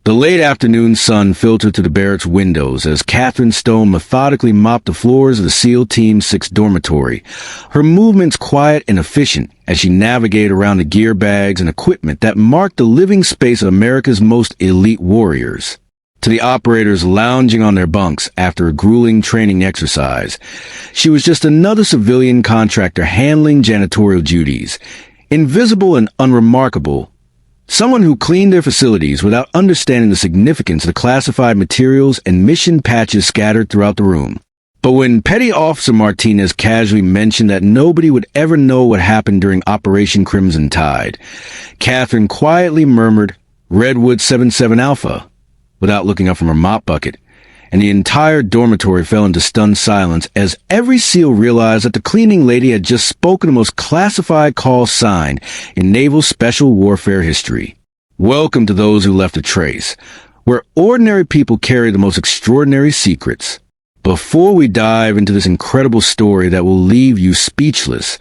The late afternoon sun filtered through the barracks windows as Catherine Stone methodically mopped the floors of the SEAL Team 6 dormitory, her movements quiet and efficient as she navigated around the gear bags and equipment that marked the living space of America's most elite warriors. To the operators lounging on their bunks after a grueling training exercise, she was just another civilian contractor handling janitorial duties, invisible and unremarkable. Someone who cleaned their facilities without understanding the significance of the classified materials and mission patches scattered throughout the room. But when Petty Officer Martinez casually mentioned that nobody would ever know what happened during Operation Crimson Tide, Catherine quietly murmured, "Redwood 77 Alpha," without looking up from her mop bucket, and the entire dormitory fell into stunned silence as every SEAL realized that the cleaning lady had just spoken the most classified call sign in naval special warfare history. Welcome to those who left a trace, where ordinary people carry the most extraordinary secrets. Before we dive into this incredible story that will leave you speechless,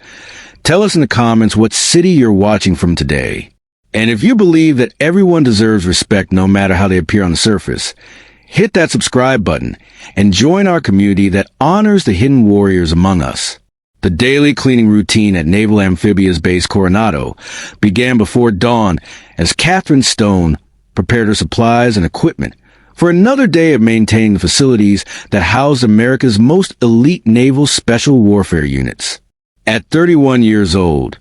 tell us in the comments what city you're watching from today. And if you believe that everyone deserves respect no matter how they appear on the surface, hit that subscribe button and join our community that honors the hidden warriors among us. The daily cleaning routine at Naval Amphibious Base Coronado began before dawn as Catherine Stone prepared her supplies and equipment for another day of maintaining the facilities that housed America's most elite naval special warfare units. At 31 years old,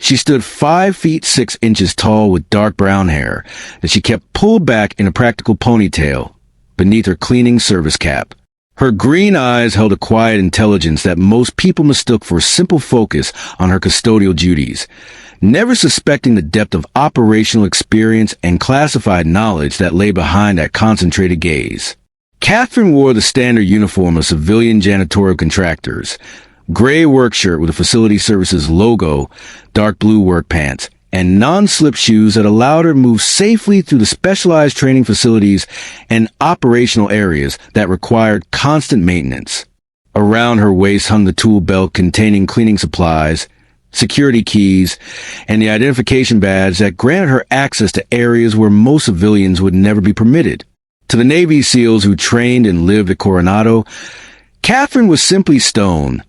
she stood 5 feet 6 inches tall with dark brown hair that she kept pulled back in a practical ponytail beneath her cleaning service cap. Her green eyes held a quiet intelligence that most people mistook for a simple focus on her custodial duties, never suspecting the depth of operational experience and classified knowledge that lay behind that concentrated gaze. Catherine wore the standard uniform of civilian janitorial contractors, gray work shirt with a facility services logo, dark blue work pants, and non-slip shoes that allowed her to move safely through the specialized training facilities and operational areas that required constant maintenance. Around her waist hung the tool belt containing cleaning supplies, security keys, and the identification badge that granted her access to areas where most civilians would never be permitted. To the Navy SEALs who trained and lived at Coronado, Catherine was simply Stone,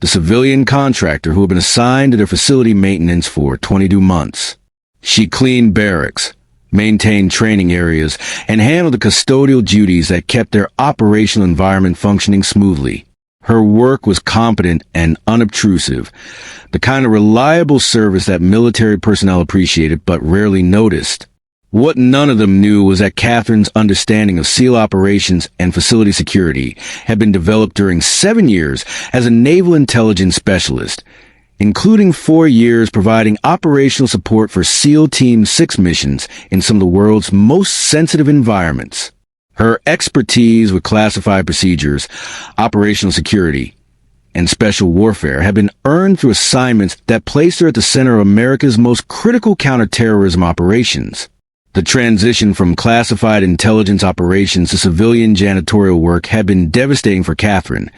the civilian contractor who had been assigned to their facility maintenance for 22 months. She cleaned barracks, maintained training areas, and handled the custodial duties that kept their operational environment functioning smoothly. Her work was competent and unobtrusive, the kind of reliable service that military personnel appreciated but rarely noticed. What none of them knew was that Catherine's understanding of SEAL operations and facility security had been developed during 7 years as a naval intelligence specialist, including 4 years providing operational support for SEAL Team 6 missions in some of the world's most sensitive environments. Her expertise with classified procedures, operational security, and special warfare had been earned through assignments that placed her at the center of America's most critical counterterrorism operations. The transition from classified intelligence operations to civilian janitorial work had been devastating for Catherine,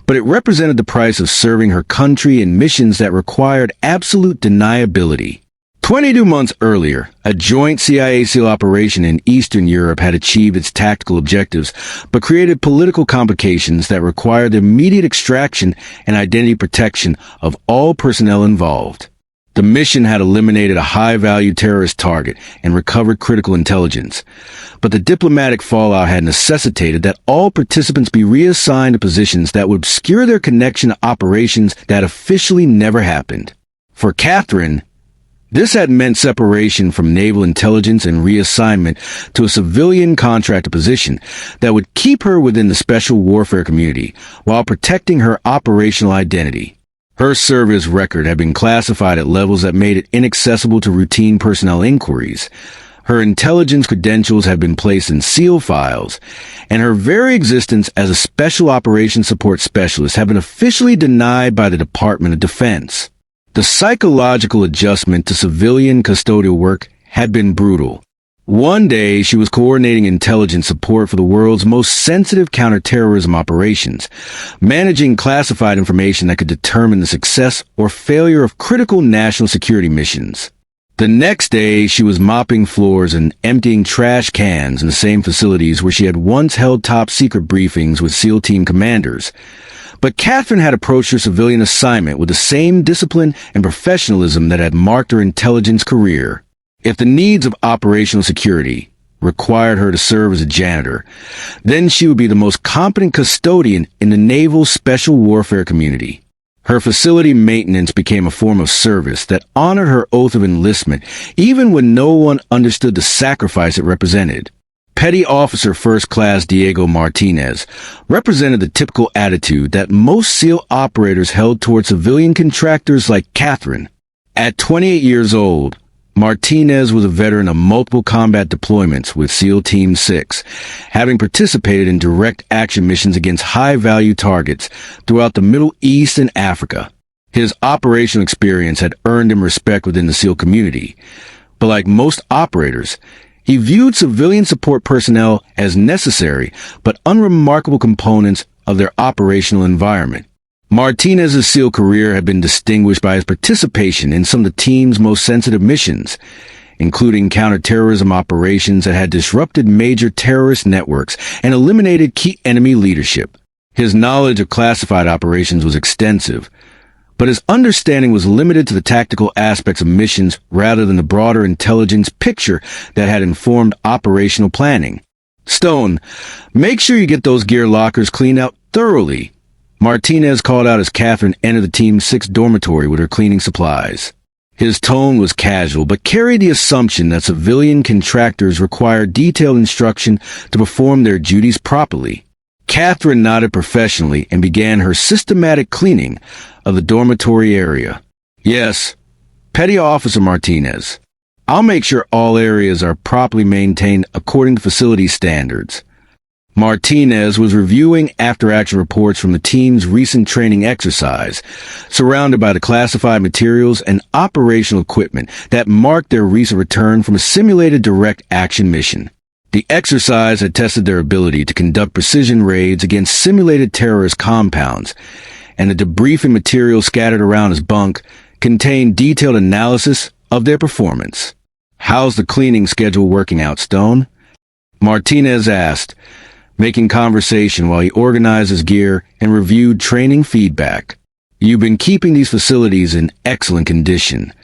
but it represented the price of serving her country in missions that required absolute deniability. 22 months earlier, a joint CIA SEAL operation in Eastern Europe had achieved its tactical objectives, but created political complications that required the immediate extraction and identity protection of all personnel involved. The mission had eliminated a high-value terrorist target and recovered critical intelligence, but the diplomatic fallout had necessitated that all participants be reassigned to positions that would obscure their connection to operations that officially never happened. For Catherine, this had meant separation from naval intelligence and reassignment to a civilian contractor position that would keep her within the special warfare community while protecting her operational identity. Her service record had been classified at levels that made it inaccessible to routine personnel inquiries. Her intelligence credentials had been placed in SEAL files, and her very existence as a Special Operations Support Specialist had been officially denied by the Department of Defense. The psychological adjustment to civilian custodial work had been brutal. One day, she was coordinating intelligence support for the world's most sensitive counterterrorism operations, managing classified information that could determine the success or failure of critical national security missions. The next day, she was mopping floors and emptying trash cans in the same facilities where she had once held top-secret briefings with SEAL team commanders. But Catherine had approached her civilian assignment with the same discipline and professionalism that had marked her intelligence career. If the needs of operational security required her to serve as a janitor, then she would be the most competent custodian in the Naval Special Warfare community. Her facility maintenance became a form of service that honored her oath of enlistment, even when no one understood the sacrifice it represented. Petty Officer First Class Diego Martinez represented the typical attitude that most SEAL operators held toward civilian contractors like Catherine. At 28 years old, Martinez was a veteran of multiple combat deployments with SEAL Team 6, having participated in direct action missions against high-value targets throughout the Middle East and Africa. His operational experience had earned him respect within the SEAL community, but like most operators, he viewed civilian support personnel as necessary but unremarkable components of their operational environment. Martinez's SEAL career had been distinguished by his participation in some of the team's most sensitive missions, including counterterrorism operations that had disrupted major terrorist networks and eliminated key enemy leadership. His knowledge of classified operations was extensive, but his understanding was limited to the tactical aspects of missions rather than the broader intelligence picture that had informed operational planning. "Stone, make sure you get those gear lockers cleaned out thoroughly," Martinez called out as Catherine entered the Team 6 dormitory with her cleaning supplies. His tone was casual, but carried the assumption that civilian contractors required detailed instruction to perform their duties properly. Catherine nodded professionally and began her systematic cleaning of the dormitory area. "Yes, Petty Officer Martinez. I'll make sure all areas are properly maintained according to facility standards." Martinez was reviewing after-action reports from the team's recent training exercise, surrounded by the classified materials and operational equipment that marked their recent return from a simulated direct action mission. The exercise had tested their ability to conduct precision raids against simulated terrorist compounds, and the debriefing material scattered around his bunk contained detailed analysis of their performance. "How's the cleaning schedule working out, Stone?" Martinez asked, making conversation while he organized his gear and reviewed training feedback. "You've been keeping these facilities in excellent condition."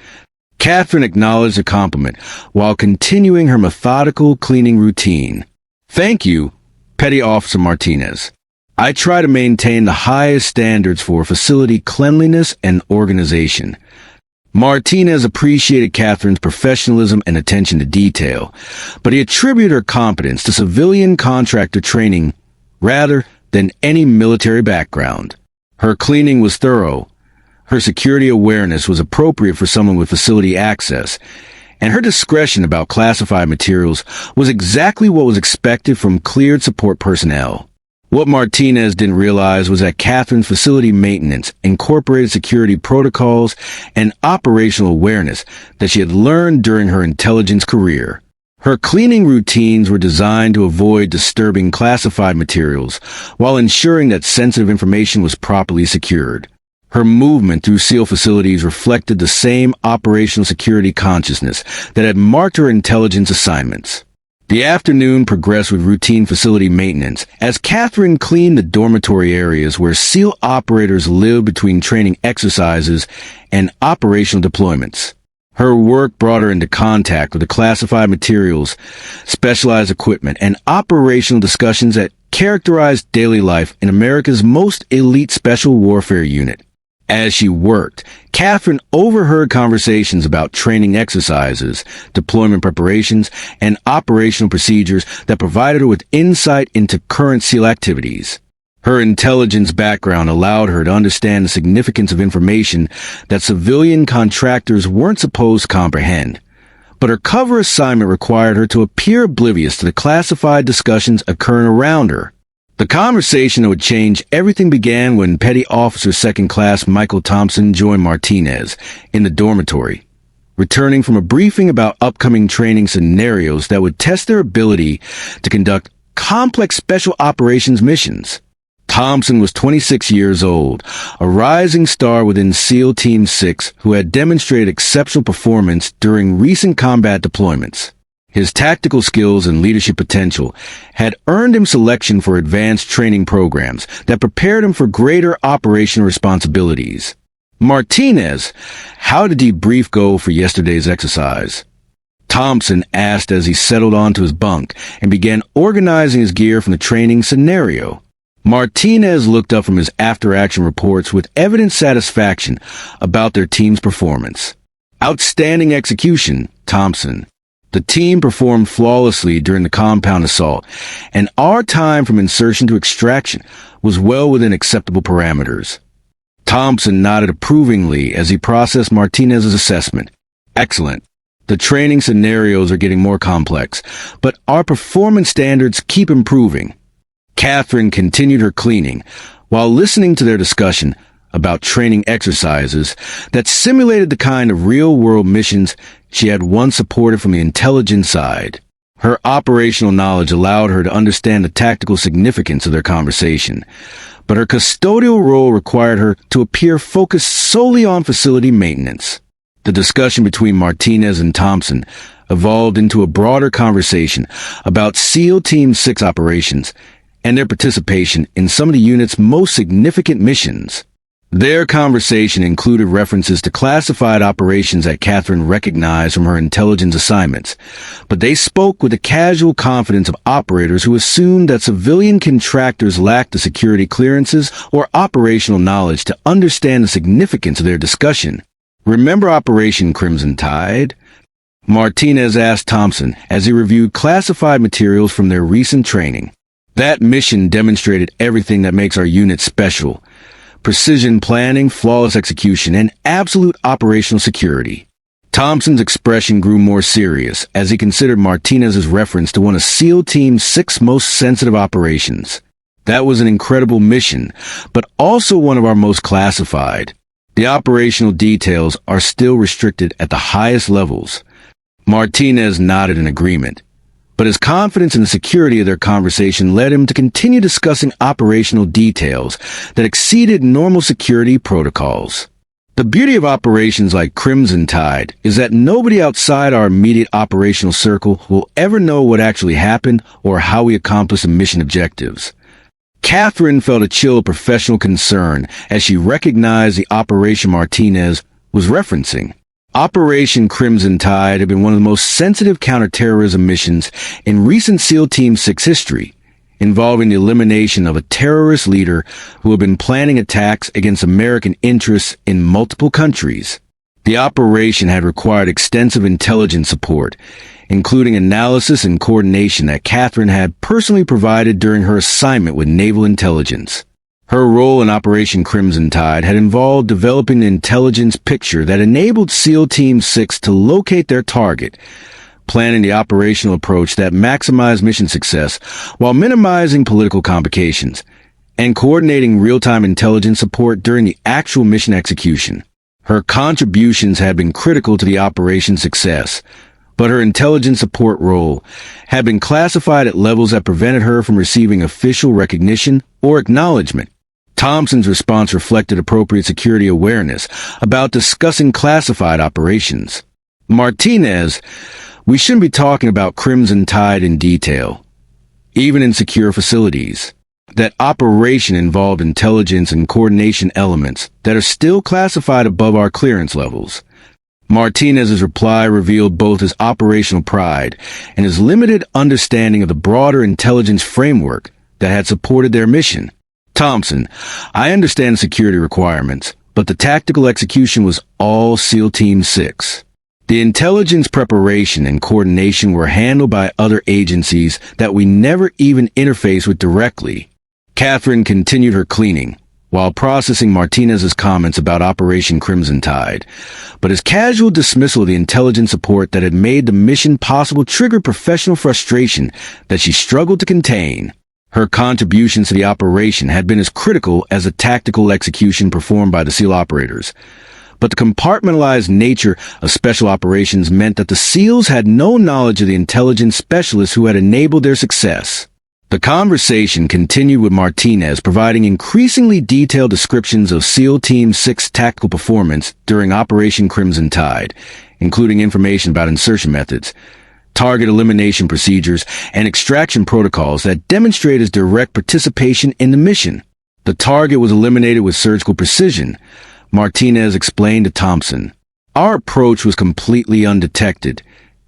Catherine acknowledged the compliment while continuing her methodical cleaning routine. "Thank you, Petty Officer Martinez. I try to maintain the highest standards for facility cleanliness and organization." Martinez appreciated Catherine's professionalism and attention to detail, but he attributed her competence to civilian contractor training rather than any military background. Her cleaning was thorough, her security awareness was appropriate for someone with facility access, and her discretion about classified materials was exactly what was expected from cleared support personnel. What Martinez didn't realize was that Catherine's facility maintenance incorporated security protocols and operational awareness that she had learned during her intelligence career. Her cleaning routines were designed to avoid disturbing classified materials while ensuring that sensitive information was properly secured. Her movement through SEAL facilities reflected the same operational security consciousness that had marked her intelligence assignments. The afternoon progressed with routine facility maintenance as Catherine cleaned the dormitory areas where SEAL operators lived between training exercises and operational deployments. Her work brought her into contact with the classified materials, specialized equipment, and operational discussions that characterized daily life in America's most elite special warfare unit. As she worked, Catherine overheard conversations about training exercises, deployment preparations, and operational procedures that provided her with insight into current SEAL activities. Her intelligence background allowed her to understand the significance of information that civilian contractors weren't supposed to comprehend. But her cover assignment required her to appear oblivious to the classified discussions occurring around her. The conversation that would change everything began when Petty Officer Second Class Michael Thompson joined Martinez in the dormitory, returning from a briefing about upcoming training scenarios that would test their ability to conduct complex special operations missions. Thompson was 26 years old, a rising star within SEAL Team 6 who had demonstrated exceptional performance during recent combat deployments. His tactical skills and leadership potential had earned him selection for advanced training programs that prepared him for greater operational responsibilities. Martinez, how did debrief go for yesterday's exercise? Thompson asked as he settled onto his bunk and began organizing his gear from the training scenario. Martinez looked up from his after-action reports with evident satisfaction about their team's performance. Outstanding execution, Thompson. The team performed flawlessly during the compound assault, and our time from insertion to extraction was well within acceptable parameters. Thompson nodded approvingly as he processed Martinez's assessment. Excellent. The training scenarios are getting more complex, but our performance standards keep improving. Catherine continued her cleaning while listening to their discussion about training exercises that simulated the kind of real-world missions she had once supported from the intelligence side. Her operational knowledge allowed her to understand the tactical significance of their conversation, but her custodial role required her to appear focused solely on facility maintenance. The discussion between Martinez and Thompson evolved into a broader conversation about SEAL Team 6 operations and their participation in some of the unit's most significant missions. Their conversation included references to classified operations that Catherine recognized from her intelligence assignments, but they spoke with the casual confidence of operators who assumed that civilian contractors lacked the security clearances or operational knowledge to understand the significance of their discussion. Remember Operation Crimson Tide? Martinez asked Thompson as he reviewed classified materials from their recent training. That mission demonstrated everything that makes our unit special: precision planning, flawless execution, and absolute operational security. Thompson's expression grew more serious as he considered Martinez's reference to one of SEAL Team 6's most sensitive operations. That was an incredible mission, but also one of our most classified. The operational details are still restricted at the highest levels. Martinez nodded in agreement, but his confidence in the security of their conversation led him to continue discussing operational details that exceeded normal security protocols. The beauty of operations like Crimson Tide is that nobody outside our immediate operational circle will ever know what actually happened or how we accomplished the mission objectives. Catherine felt a chill of professional concern as she recognized the operation Martinez was referencing. Operation Crimson Tide had been one of the most sensitive counterterrorism missions in recent SEAL Team 6 history, involving the elimination of a terrorist leader who had been planning attacks against American interests in multiple countries. The operation had required extensive intelligence support, including analysis and coordination that Catherine had personally provided during her assignment with Naval Intelligence. Her role in Operation Crimson Tide had involved developing an intelligence picture that enabled SEAL Team 6 to locate their target, planning the operational approach that maximized mission success while minimizing political complications, and coordinating real-time intelligence support during the actual mission execution. Her contributions had been critical to the operation's success, but her intelligence support role had been classified at levels that prevented her from receiving official recognition or acknowledgement. Thompson's response reflected appropriate security awareness about discussing classified operations. Martinez, we shouldn't be talking about Crimson Tide in detail, even in secure facilities. That operation involved intelligence and coordination elements that are still classified above our clearance levels. Martinez's reply revealed both his operational pride and his limited understanding of the broader intelligence framework that had supported their mission. Thompson, I understand security requirements, but the tactical execution was all SEAL Team 6. The intelligence preparation and coordination were handled by other agencies that we never even interfaced with directly. Catherine continued her cleaning while processing Martinez's comments about Operation Crimson Tide, but his casual dismissal of the intelligence support that had made the mission possible triggered professional frustration that she struggled to contain. Her contributions to the operation had been as critical as the tactical execution performed by the SEAL operators, but the compartmentalized nature of special operations meant that the SEALs had no knowledge of the intelligence specialists who had enabled their success. The The conversation continued with Martinez providing increasingly detailed descriptions of SEAL Team 6 tactical performance during Operation Crimson Tide, including information about insertion methods, target elimination procedures, and extraction protocols that demonstrate his direct participation in the mission. The target was eliminated with surgical precision, Martinez explained to Thompson. Our approach was completely undetected.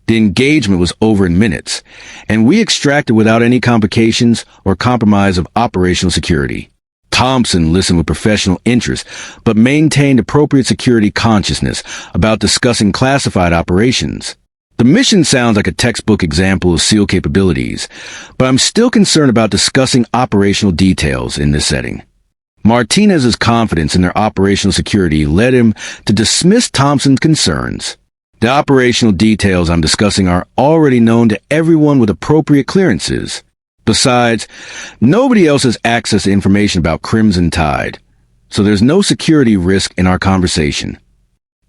The engagement was over in minutes, and we extracted without any complications or compromise of operational security. Thompson listened with professional interest, but maintained appropriate security consciousness about discussing classified operations. The mission sounds like a textbook example of SEAL capabilities, but I'm still concerned about discussing operational details in this setting. Martinez's confidence in their operational security led him to dismiss Thompson's concerns. The operational details I'm discussing are already known to everyone with appropriate clearances. Besides, nobody else has access to information about Crimson Tide, so there's no security risk in our conversation.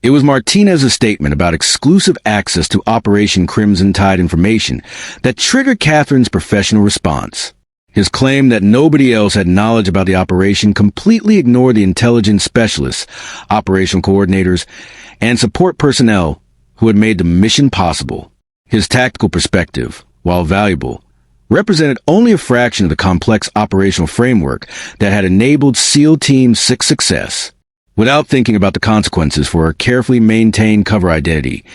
It was Martinez's statement about exclusive access to Operation Crimson Tide information that triggered Catherine's professional response. His claim that nobody else had knowledge about the operation completely ignored the intelligence specialists, operational coordinators, and support personnel who had made the mission possible. His tactical perspective, while valuable, represented only a fraction of the complex operational framework that had enabled SEAL Team 6 success. Without thinking about the consequences for her carefully maintained cover identity,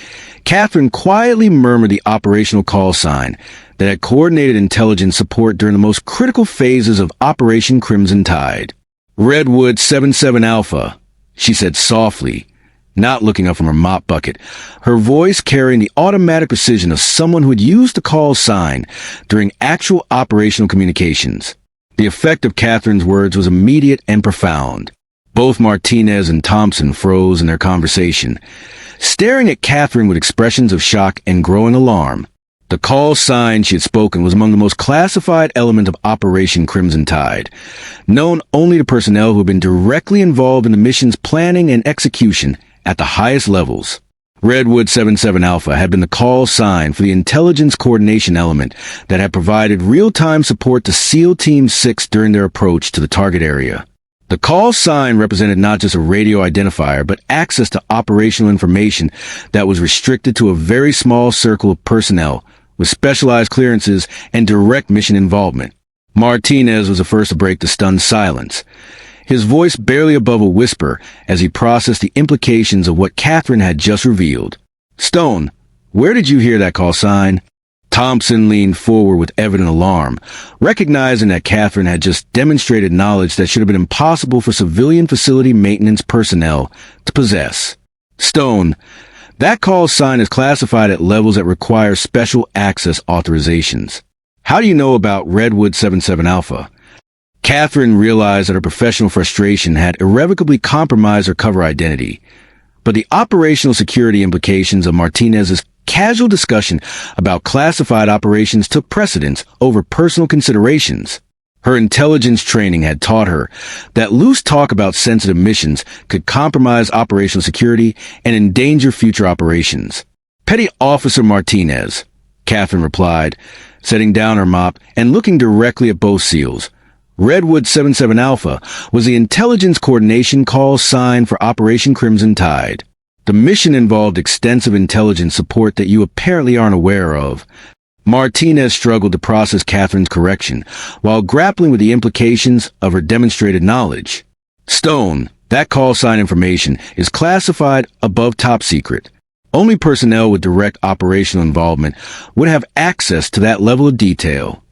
Catherine quietly murmured the operational call sign that had coordinated intelligence support during the most critical phases of Operation Crimson Tide. Redwood 77 Alpha, she said softly, not looking up from her mop bucket, her voice carrying the automatic precision of someone who had used the call sign during actual operational communications. The effect of Catherine's words was immediate and profound. Both Martinez and Thompson froze in their conversation, staring at Catherine with expressions of shock and growing alarm. The call sign she had spoken was among the most classified elements of Operation Crimson Tide, known only to personnel who had been directly involved in the mission's planning and execution at the highest levels. Redwood 77 Alpha had been the call sign for the intelligence coordination element that had provided real-time support to SEAL Team 6 during their approach to the target area. The call sign represented not just a radio identifier, but access to operational information that was restricted to a very small circle of personnel with specialized clearances and direct mission involvement. Martinez was the first to break the stunned silence, his voice barely above a whisper as he processed the implications of what Catherine had just revealed. "Stone, where did you hear that call sign?" Thompson leaned forward with evident alarm, recognizing that Catherine had just demonstrated knowledge that should have been impossible for civilian facility maintenance personnel to possess. "Stone, that call sign is classified at levels that require special access authorizations. How do you know about Redwood 77 Alpha?" Catherine realized that her professional frustration had irrevocably compromised her cover identity, but the operational security implications of Martinez's casual discussion about classified operations took precedence over personal considerations. Her intelligence training had taught her that loose talk about sensitive missions could compromise operational security and endanger future operations. "Petty Officer Martinez," Catherine replied, setting down her mop and looking directly at both SEALs. "Redwood 77 Alpha was the intelligence coordination call sign for Operation Crimson Tide. The mission involved extensive intelligence support that you apparently aren't aware of." Martinez struggled to process Catherine's correction while grappling with the implications of her demonstrated knowledge. "Stone, that call sign information is classified above top secret. Only personnel with direct operational involvement would have access to that level of detail."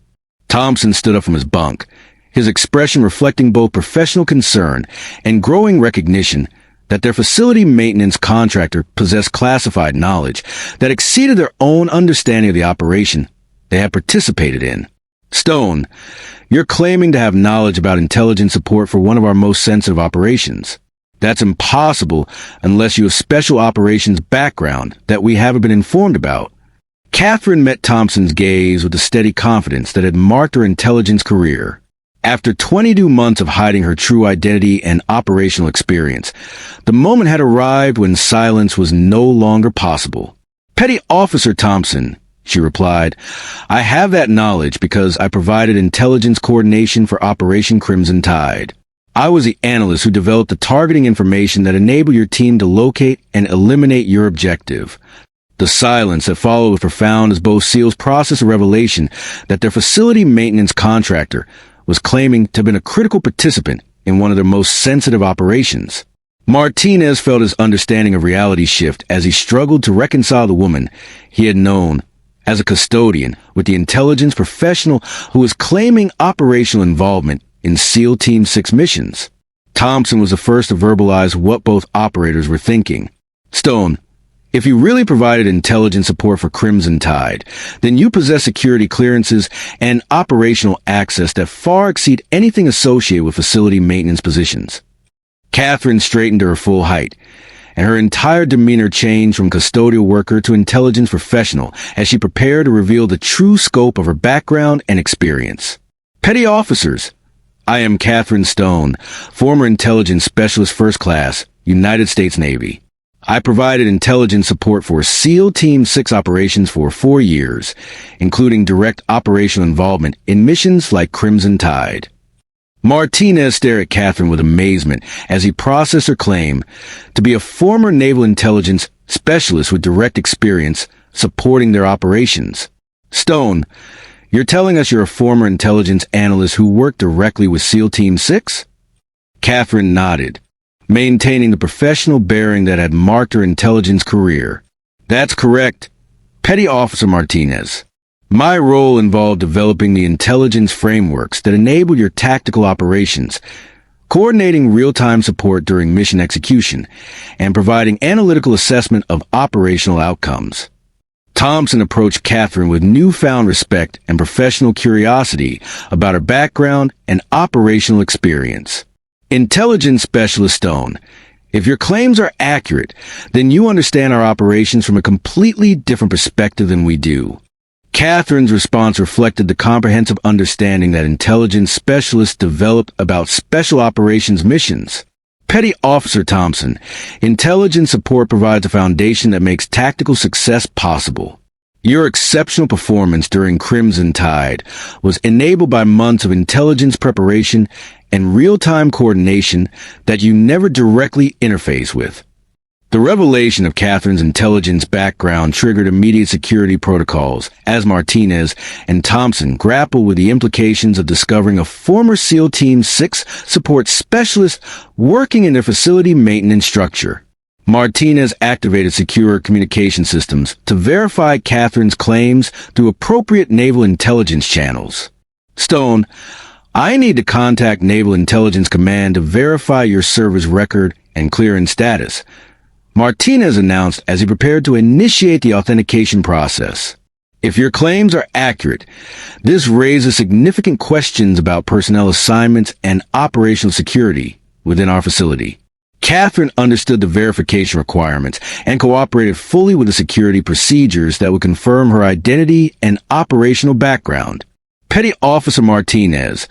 Thompson stood up from his bunk, his expression reflecting both professional concern and growing recognition that their facility maintenance contractor possessed classified knowledge that exceeded their own understanding of the operation they had participated in. "Stone, you're claiming to have knowledge about intelligence support for one of our most sensitive operations. That's impossible unless you have special operations background that we haven't been informed about." Catherine met Thompson's gaze with the steady confidence that had marked her intelligence career. After 22 months of hiding her true identity and operational experience, the moment had arrived when silence was no longer possible. "Petty Officer Thompson," she replied. I have that knowledge because I provided intelligence coordination for Operation Crimson Tide. I was the analyst who developed the targeting information that enabled your team to locate and eliminate your objective. The silence that followed was profound as both SEALs processed a revelation that their facility maintenance contractor was claiming to have been a critical participant in one of their most sensitive operations. Martinez felt his understanding of reality shift as he struggled to reconcile the woman he had known as a custodian with the intelligence professional who was claiming operational involvement in SEAL Team 6 missions. Thompson was the first to verbalize what both operators were thinking. Stone, if you really provided intelligence support for Crimson Tide, then you possess security clearances and operational access that far exceed anything associated with facility maintenance positions. Catherine straightened to her full height, and her entire demeanor changed from custodial worker to intelligence professional as she prepared to reveal the true scope of her background and experience. Petty officers, I am Catherine Stone, former intelligence specialist first class, United States Navy. I provided intelligence support for SEAL Team 6 operations for 4 years, including direct operational involvement in missions like Crimson Tide. Martinez stared at Catherine with amazement as he processed her claim to be a former naval intelligence specialist with direct experience supporting their operations. Stone, you're telling us you're a former intelligence analyst who worked directly with SEAL Team 6? Catherine nodded, maintaining the professional bearing that had marked her intelligence career. That's correct, Petty Officer Martinez. My role involved developing the intelligence frameworks that enable your tactical operations, coordinating real-time support during mission execution, and providing analytical assessment of operational outcomes. Thompson approached Catherine with newfound respect and professional curiosity about her background and operational experience. Intelligence Specialist Stone, if your claims are accurate, then you understand our operations from a completely different perspective than we do. Catherine's response reflected the comprehensive understanding that intelligence specialists developed about special operations missions. Petty Officer Thompson, intelligence support provides a foundation that makes tactical success possible. Your exceptional performance during Crimson Tide was enabled by months of intelligence preparation and real-time coordination that you never directly interface with. The revelation of Catherine's intelligence background triggered immediate security protocols as Martinez and Thompson grappled with the implications of discovering a former SEAL Team 6 support specialist working in their facility maintenance structure. Martinez activated secure communication systems to verify Catherine's claims through appropriate naval intelligence channels. Stone, I need to contact Naval Intelligence Command to verify your service record and clearance status, Martinez announced as he prepared to initiate the authentication process. If your claims are accurate, this raises significant questions about personnel assignments and operational security within our facility. Catherine understood the verification requirements and cooperated fully with the security procedures that would confirm her identity and operational background. Petty Officer Martinez,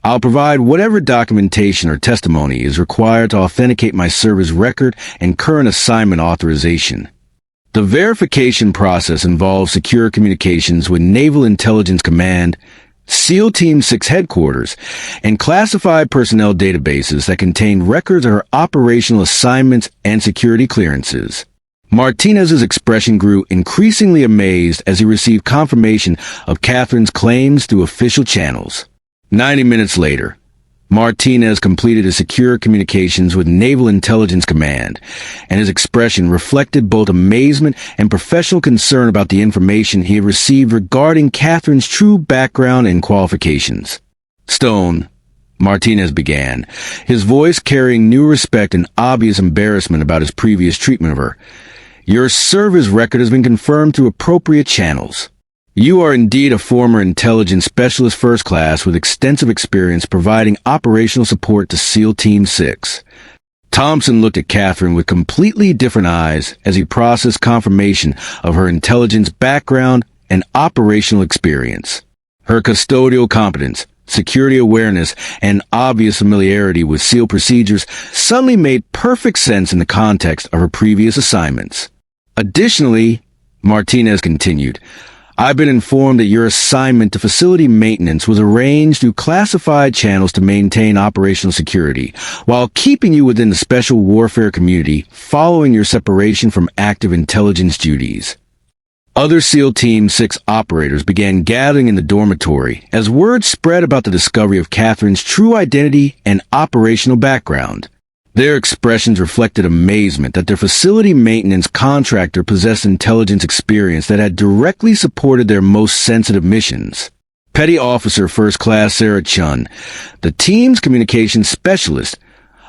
I'll provide whatever documentation or testimony is required to authenticate my service record and current assignment authorization. The verification process involves secure communications with Naval Intelligence Command, SEAL Team 6 headquarters, and classified personnel databases that contain records of her operational assignments and security clearances. Martinez's expression grew increasingly amazed as he received confirmation of Catherine's claims through official channels. 90 minutes later, Martinez completed his secure communications with Naval Intelligence Command, and his expression reflected both amazement and professional concern about the information he had received regarding Catherine's true background and qualifications. Stone, Martinez began, his voice carrying new respect and obvious embarrassment about his previous treatment of her. Your service record has been confirmed through appropriate channels. You are indeed a former intelligence specialist first class with extensive experience providing operational support to SEAL Team 6. Thompson looked at Catherine with completely different eyes as he processed confirmation of her intelligence background and operational experience. Her custodial competence, security awareness, and obvious familiarity with SEAL procedures suddenly made perfect sense in the context of her previous assignments. Additionally, Martinez continued, I've been informed that your assignment to facility maintenance was arranged through classified channels to maintain operational security, while keeping you within the special warfare community following your separation from active intelligence duties. Other SEAL Team 6 operators began gathering in the dormitory as word spread about the discovery of Catherine's true identity and operational background. Their expressions reflected amazement that their facility maintenance contractor possessed intelligence experience that had directly supported their most sensitive missions. Petty Officer First Class Sarah Chun, the team's communications specialist,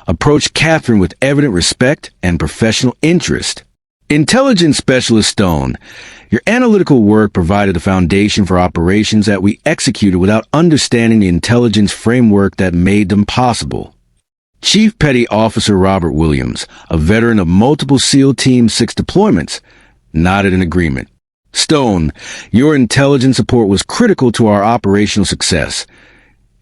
approached Catherine with evident respect and professional interest. Intelligence Specialist Stone, your analytical work provided the foundation for operations that we executed without understanding the intelligence framework that made them possible. Chief Petty Officer Robert Williams, a veteran of multiple SEAL Team 6 deployments, nodded in agreement. Stone, your intelligence support was critical to our operational success,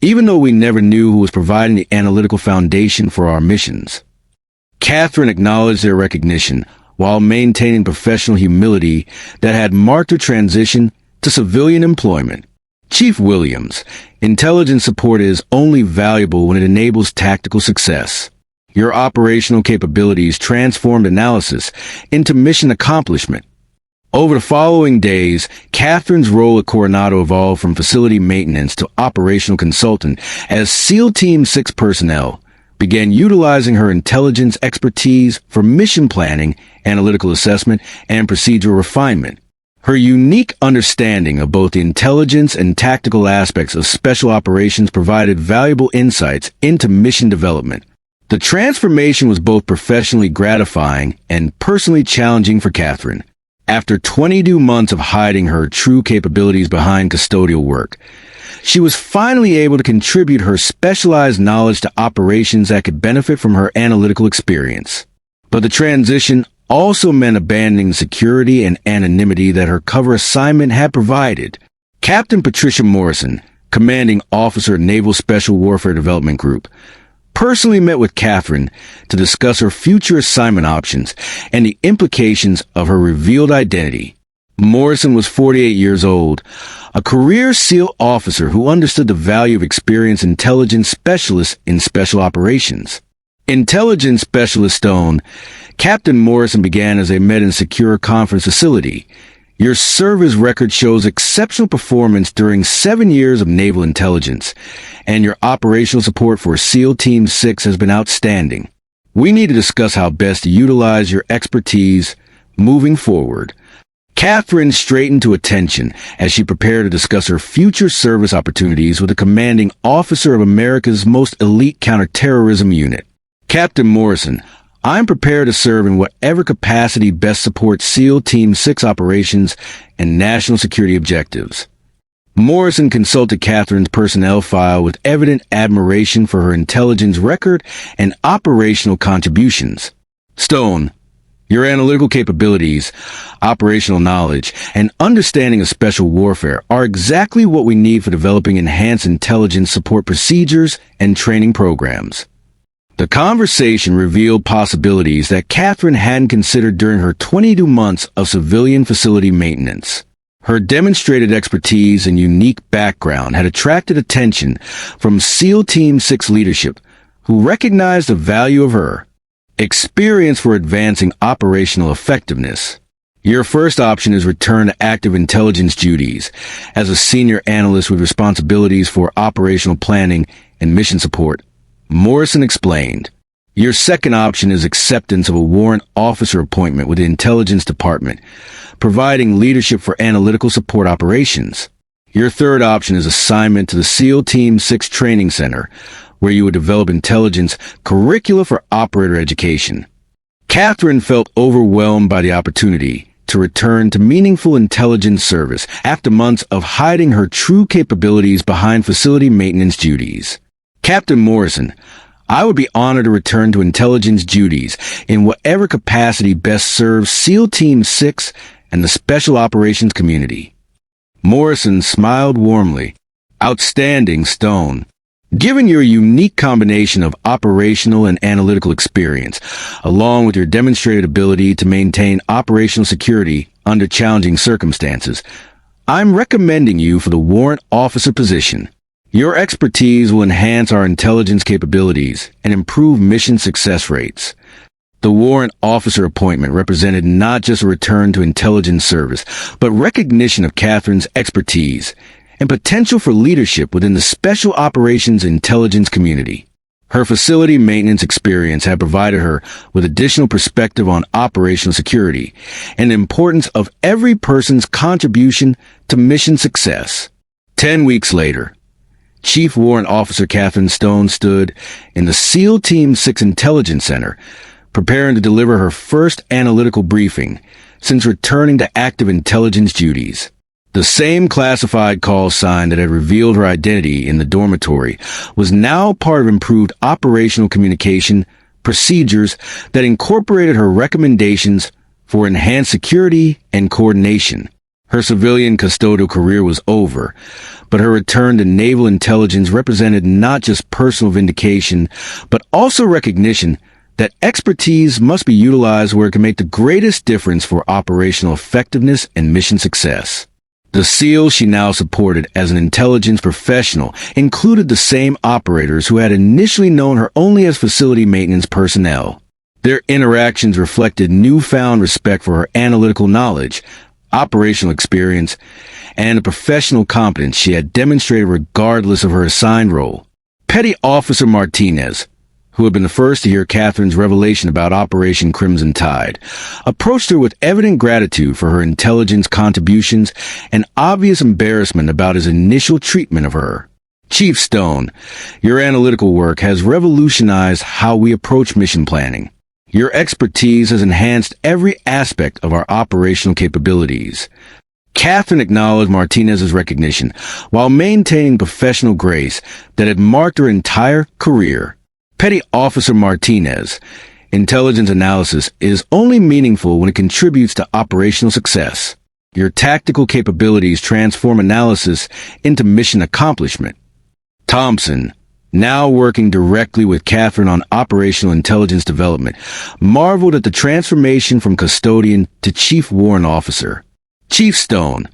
even though we never knew who was providing the analytical foundation for our missions. Catherine acknowledged their recognition while maintaining professional humility that had marked her transition to civilian employment. Chief Williams, intelligence support is only valuable when it enables tactical success. Your operational capabilities transformed analysis into mission accomplishment. Over the following days, Catherine's role at Coronado evolved from facility maintenance to operational consultant as SEAL Team 6 personnel began utilizing her intelligence expertise for mission planning, analytical assessment, and procedural refinement. Her unique understanding of both the intelligence and tactical aspects of special operations provided valuable insights into mission development. The transformation was both professionally gratifying and personally challenging for Catherine. After 22 months of hiding her true capabilities behind custodial work, she was finally able to contribute her specialized knowledge to operations that could benefit from her analytical experience. But the transition also meant abandoning the security and anonymity that her cover assignment had provided. Captain Patricia Morrison, commanding officer at Naval Special Warfare Development Group, personally met with Catherine to discuss her future assignment options and the implications of her revealed identity. Morrison was 48 years old, a career SEAL officer who understood the value of experienced intelligence specialists in special operations. Intelligence Specialist Stone, Captain Morrison began as they met in a secure conference facility. Your service record shows exceptional performance during 7 years of naval intelligence, and your operational support for SEAL Team 6 has been outstanding. We need to discuss how best to utilize your expertise moving forward. Catherine straightened to attention as she prepared to discuss her future service opportunities with the commanding officer of America's most elite counterterrorism unit. Captain Morrison, I'm prepared to serve in whatever capacity best supports SEAL Team 6 operations and national security objectives. Morrison consulted Catherine's personnel file with evident admiration for her intelligence record and operational contributions. Stone, your analytical capabilities, operational knowledge, and understanding of special warfare are exactly what we need for developing enhanced intelligence support procedures and training programs. The conversation revealed possibilities that Catherine hadn't considered during her 22 months of civilian facility maintenance. Her demonstrated expertise and unique background had attracted attention from SEAL Team 6 leadership, who recognized the value of her experience for advancing operational effectiveness. Your first option is return to active intelligence duties as a senior analyst with responsibilities for operational planning and mission support, Morrison explained. Your second option is acceptance of a warrant officer appointment with the Intelligence Department, providing leadership for analytical support operations. Your third option is assignment to the SEAL Team 6 Training Center, where you would develop intelligence curricula for operator education. Catherine felt overwhelmed by the opportunity to return to meaningful intelligence service after months of hiding her true capabilities behind facility maintenance duties. Captain Morrison, I would be honored to return to intelligence duties in whatever capacity best serves SEAL Team 6 and the special operations community. Morrison smiled warmly. Outstanding, Stone. Given your unique combination of operational and analytical experience, along with your demonstrated ability to maintain operational security under challenging circumstances, I'm recommending you for the warrant officer position. Your expertise will enhance our intelligence capabilities and improve mission success rates. The warrant officer appointment represented not just a return to intelligence service, but recognition of Catherine's expertise and potential for leadership within the special operations intelligence community. Her facility maintenance experience had provided her with additional perspective on operational security and the importance of every person's contribution to mission success. 10 weeks later, Chief Warrant Officer Catherine Stone stood in the SEAL Team 6 Intelligence Center, preparing to deliver her first analytical briefing since returning to active intelligence duties. The same classified call sign that had revealed her identity in the dormitory was now part of improved operational communication procedures that incorporated her recommendations for enhanced security and coordination. Her civilian custodial career was over, but her return to naval intelligence represented not just personal vindication, but also recognition that expertise must be utilized where it can make the greatest difference for operational effectiveness and mission success. The SEALs she now supported as an intelligence professional included the same operators who had initially known her only as facility maintenance personnel. Their interactions reflected newfound respect for her analytical knowledge, operational experience, and the professional competence she had demonstrated regardless of her assigned role. Petty Officer Martinez, who had been the first to hear Catherine's revelation about Operation Crimson Tide, approached her with evident gratitude for her intelligence contributions and obvious embarrassment about his initial treatment of her. Chief Stone, your analytical work has revolutionized how we approach mission planning. Your expertise has enhanced every aspect of our operational capabilities. Catherine acknowledged Martinez's recognition while maintaining professional grace that had marked her entire career. Petty Officer Martinez, intelligence analysis is only meaningful when it contributes to operational success. Your tactical capabilities transform analysis into mission accomplishment. Thompson, now working directly with Catherine on operational intelligence development, marveled at the transformation from custodian to chief warrant officer. Chief Stone,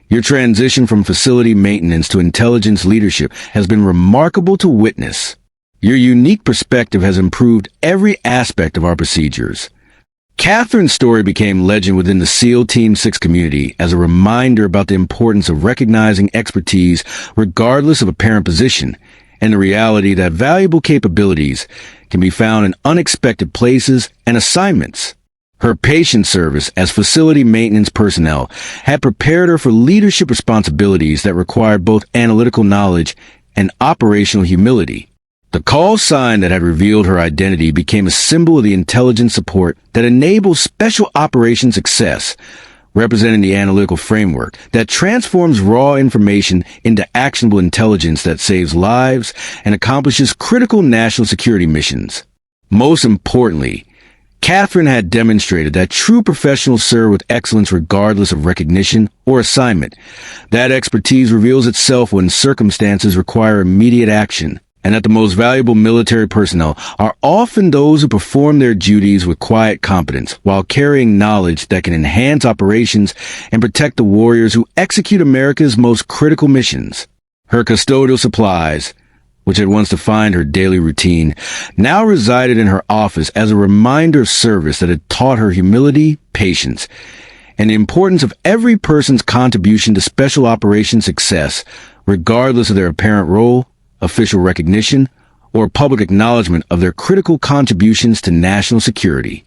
your transition from facility maintenance to intelligence leadership has been remarkable to witness. Your unique perspective has improved every aspect of our procedures. Catherine's story became legend within the SEAL Team 6 community as a reminder about the importance of recognizing expertise regardless of apparent position, and the reality that valuable capabilities can be found in unexpected places and assignments. Her patient service as facility maintenance personnel had prepared her for leadership responsibilities that required both analytical knowledge and operational humility. The call sign that had revealed her identity became a symbol of the intelligence support that enables special operations success, representing the analytical framework that transforms raw information into actionable intelligence that saves lives and accomplishes critical national security missions. Most importantly, Catherine had demonstrated that true professionals serve with excellence regardless of recognition or assignment. That expertise reveals itself when circumstances require immediate action, and that the most valuable military personnel are often those who perform their duties with quiet competence while carrying knowledge that can enhance operations and protect the warriors who execute America's most critical missions. Her custodial supplies, which had once defined her daily routine, now resided in her office as a reminder of service that had taught her humility, patience, and the importance of every person's contribution to special operations success, regardless of their apparent role, official recognition, or public acknowledgement of their critical contributions to national security.